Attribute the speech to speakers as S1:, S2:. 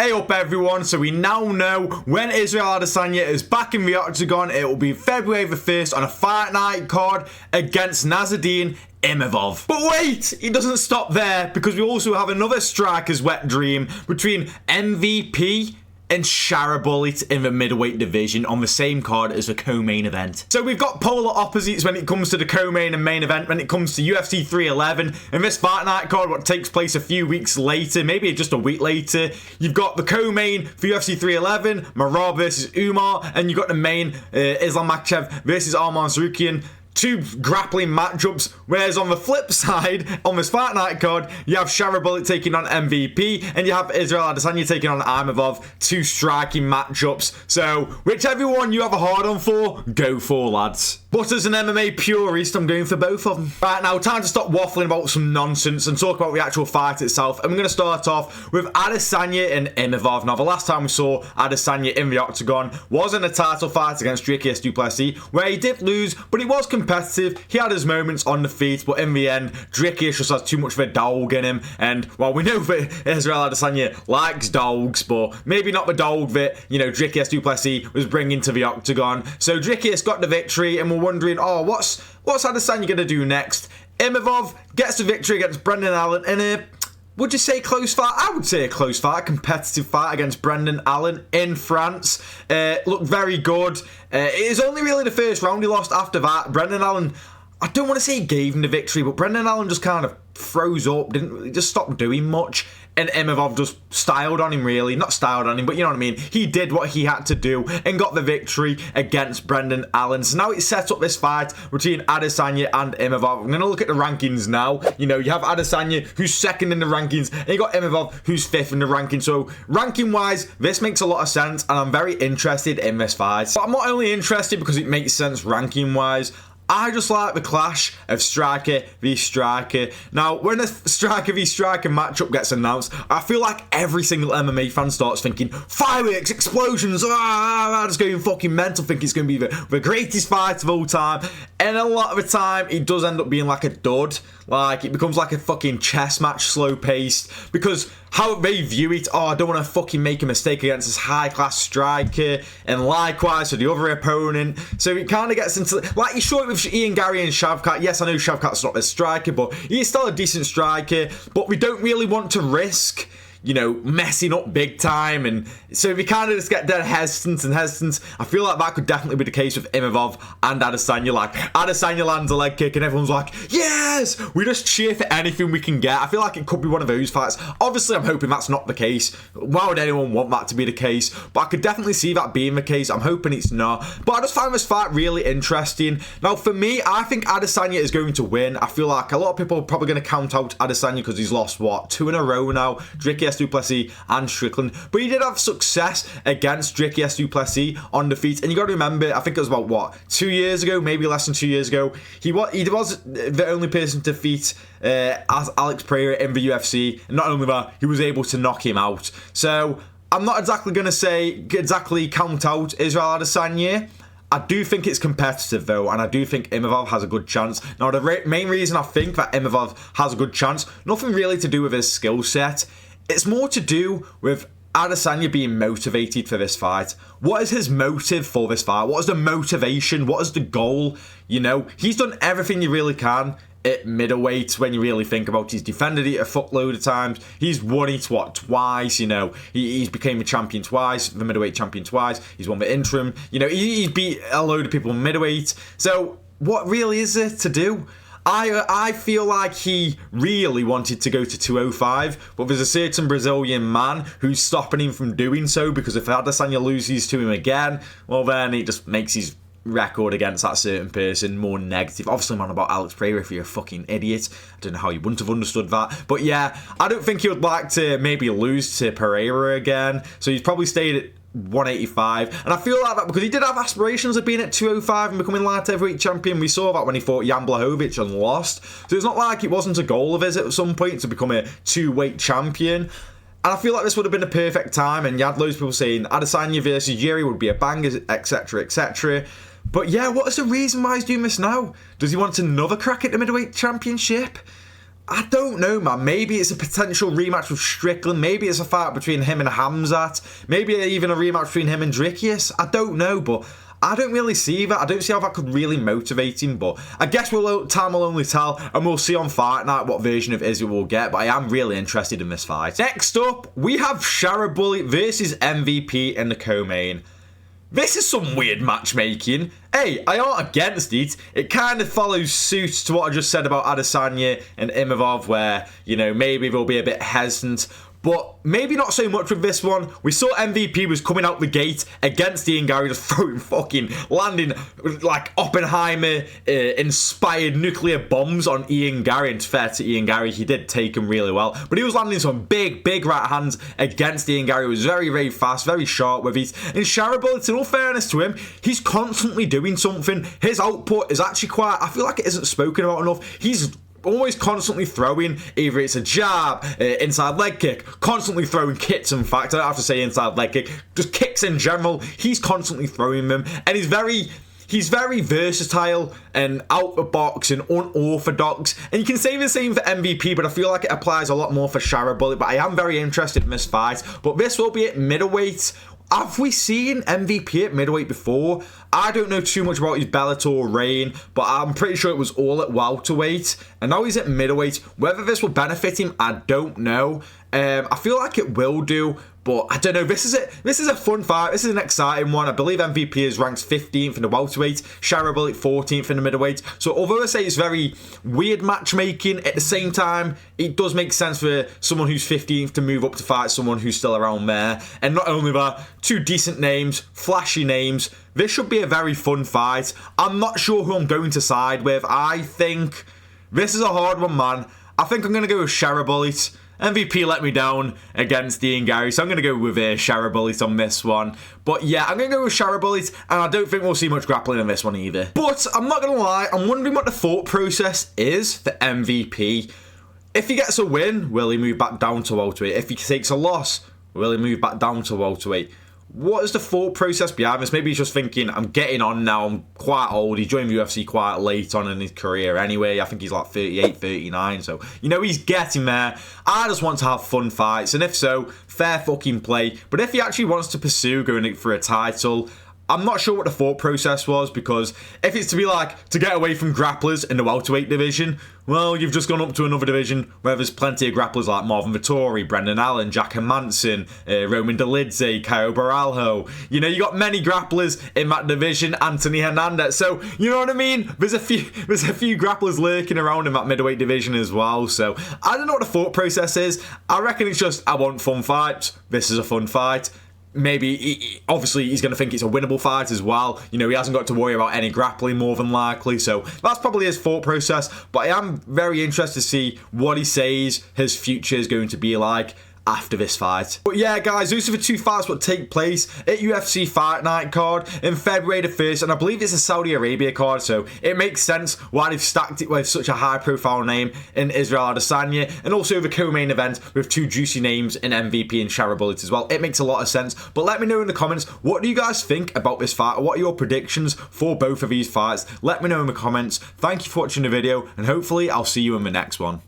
S1: Hey up everyone, so we now know when Israel Adesanya is back in the octagon. It will be February the 1st on a fight night card against Nasruddin Imavov. But wait, it doesn't stop there, because we also have another striker's wet dream between MVP and Sharabullet in the middleweight division on the same card as the co-main event. So we've got polar opposites when it comes to the co-main and main event when it comes to UFC 311. In this fight night card, what takes place a few weeks later, maybe just a week later, you've got the co-main for UFC 311, Imavov versus Umar, and you've got the main, Islam Makhachev versus Arman Tsarukyan. Two grappling matchups, whereas on the flip side, on this fight night card, you have Sharabullet taking on MVP, and you have Israel Adesanya taking on Imavov. Two striking matchups. So, whichever one you have a hard on for, go for, lads. But as an MMA purist, I'm going for both of them. Right, now, time to stop waffling about some nonsense and talk about the actual fight itself. And we're going to start off with Adesanya and Imavov. Now, the last time we saw Adesanya in the octagon was in a title fight against Dricus du Plessis, where he did lose, but he was competitive. He had his moments on the feet, but in the end, Dricus just has too much of a dog in him. And, well, we know that Israel Adesanya likes dogs, but maybe not the dog that, Dricus du Plessis was bringing to the octagon. So Dricus got the victory, and we're wondering, what's Adesanya going to do next? Imavov gets the victory against Brendan Allen in a, would you say close fight? I would say a close fight, a competitive fight against Brendan Allen in France. Looked very good. It is only really the first round he lost. After that, Brendan Allen, I don't want to say he gave him the victory, but Brendan Allen just kind of froze up, just stopped doing much. And Imavov just styled on him, really. Not styled on him, but you know what I mean. He did what he had to do and got the victory against Brendan Allen. So now it's set up this fight between Adesanya and Imavov. I'm going to look at the rankings now. You have Adesanya, who's second in the rankings, and you got Imavov, who's fifth in the rankings. So ranking-wise, this makes a lot of sense, and I'm very interested in this fight. But I'm not only interested because it makes sense ranking-wise, I just like the clash of striker v striker. Now, when a striker v striker matchup gets announced, I feel like every single MMA fan starts thinking, fireworks, explosions, just going fucking mental, thinking it's going to be the greatest fight of all time. And a lot of the time, it does end up being like a dud. Like, it becomes like a fucking chess match, slow-paced, because how they view it, I don't want to fucking make a mistake against this high-class striker, and likewise for the other opponent. So it kind of gets into, like you saw it with Ian Gary and Shavkat. Yes, I know Shavkat's not a striker, but he's still a decent striker, but we don't really want to risk, messing up big time, and so we kind of just get dead hesitant. I feel like that could definitely be the case with Imavov and Adesanya. Like, Adesanya lands a leg kick and everyone's like, yes! We just cheer for anything we can get. I feel like it could be one of those fights. Obviously, I'm hoping that's not the case. Why would anyone want that to be the case? But I could definitely see that being the case. I'm hoping it's not. But I just find this fight really interesting. Now, for me, I think Adesanya is going to win. I feel like a lot of people are probably going to count out Adesanya because he's lost, 2 in a row now? Dricus du Plessis and Strickland, but he did have success against Dricus du Plessis on the feet. And you got to remember, I think it was about 2 years ago, maybe less than 2 years ago, he was the only person to defeat Alex Pereira in the UFC. And not only that, he was able to knock him out. So I'm not exactly going to say count out Israel Adesanya. I do think it's competitive, though, and I do think Imavov has a good chance. Now, the main reason I think that Imavov has a good chance, nothing really to do with his skill set. It's more to do with Adesanya being motivated for this fight. What is his motive for this fight? What is the motivation? What is the goal? He's done everything he really can at middleweight when you really think about it. He's defended it a fuckload of times. He's won it, twice, He's became a champion twice, the middleweight champion twice. He's won the interim. He's beat a load of people in middleweight. So what really is it to do? I feel like he really wanted to go to 205, but there's a certain Brazilian man who's stopping him from doing so, because if Adesanya loses to him again, well, then he just makes his record against that certain person more negative. Obviously, I'm on about Alex Pereira if you're a fucking idiot. I don't know how you wouldn't have understood that. But yeah, I don't think he would like to maybe lose to Pereira again, so he's probably stayed at 185, and I feel like that because he did have aspirations of being at 205 and becoming light heavyweight champion. We saw that when he fought Jan Blachowicz and lost, so it's not like it wasn't a goal of his at some point to become a 2-weight champion. And I feel like this would have been a perfect time, and you had loads of people saying Adesanya versus Yuri would be a banger, etc, etc. But yeah, what is the reason why he's doing this now? Does he want another crack at the middleweight championship? I don't know, man. Maybe it's a potential rematch with Strickland. Maybe it's a fight between him and Hamzat. Maybe even a rematch between him and Drickius. I don't know, but I don't really see that. I don't see how that could really motivate him, but I guess time will only tell, and we'll see on Fight Night what version of Izzy we'll get, but I am really interested in this fight. Next up, we have Sharabullet versus MVP in the co-main. This is some weird matchmaking. Hey, I aren't against it. It kind of follows suit to what I just said about Adesanya and Imavov, where, you know, maybe they'll be a bit hesitant. But maybe not so much with this one. We saw MVP was coming out the gate against Ian Gary, just throwing landing like Oppenheimer-inspired nuclear bombs on Ian Gary. And fair to Ian Gary, he did take him really well. But he was landing some big right hands against Ian Gary. He was very fast, very sharp with it. And Sharabullet, in all fairness to him, he's constantly doing something. His output is actually quite, I feel like it isn't spoken about enough. He's always constantly throwing, either it's a jab, inside leg kick, constantly throwing kicks. In fact, I don't have to say inside leg kick, just kicks in general. He's constantly throwing them, and he's very versatile and out of box and unorthodox. And you can say the same for MVP, but I feel like it applies a lot more for Sharabullet. But I am very interested in this fight. But this will be at middleweight. Have we seen MVP at middleweight before? I don't know too much about his Bellator reign, but I'm pretty sure it was all at welterweight, and now he's at middleweight. Whether this will benefit him, I don't know. I feel like it will do, but I don't know. This is a fun fight. This is an exciting one. I believe MVP is ranked 15th in the welterweight, Sharabullet 14th in the middleweight. So although I say it's very weird matchmaking, at the same time, it does make sense for someone who's 15th to move up to fight someone who's still around there. And not only that, two decent names, flashy names. This should be a very fun fight. I'm not sure who I'm going to side with. I think this is a hard one, man. I think I'm going to go with Sharabullet. MVP let me down against Ian Gary, so I'm going to go with Sharabullet on this one. But yeah, I'm going to go with Sharabullet, and I don't think we'll see much grappling in this one either. But I'm not going to lie, I'm wondering what the thought process is for MVP. If he gets a win, will he move back down to welterweight? If he takes a loss, will he move back down to welterweight? What is the thought process behind this? Maybe he's just thinking, I'm getting on now, I'm quite old. He joined the UFC quite late on in his career anyway. I think he's like 38, 39. So, you know, he's getting there. I just want to have fun fights. And if so, fair fucking play. But if he actually wants to pursue going for a title, I'm not sure what the thought process was, because if it's to be like, to get away from grapplers in the welterweight division, well, you've just gone up to another division where there's plenty of grapplers like Marvin Vettori, Brendan Allen, Jack Hermanson, Roman Dolidze, Caio Baralho. You know, you got many grapplers in that division, Anthony Hernandez. So, you know what I mean? There's a few grapplers lurking around in that middleweight division as well. So, I don't know what the thought process is. I reckon it's just, I want fun fights. This is a fun fight. Maybe, obviously, he's going to think it's a winnable fight as well. You know, he hasn't got to worry about any grappling more than likely. So that's probably his thought process. But I am very interested to see what he says his future is going to be like after this fight. But yeah, guys, those are the two fights that take place at UFC Fight Night card in February the 1st, and I believe it's a Saudi Arabia card, so it makes sense why they've stacked it with such a high-profile name in Israel Adesanya, and also the co-main event with two juicy names in MVP and Sharabullet as well. It makes a lot of sense. But let me know in the comments, what do you guys think about this fight? What are your predictions for both of these fights? Let me know in the comments. Thank you for watching the video, and hopefully I'll see you in the next one.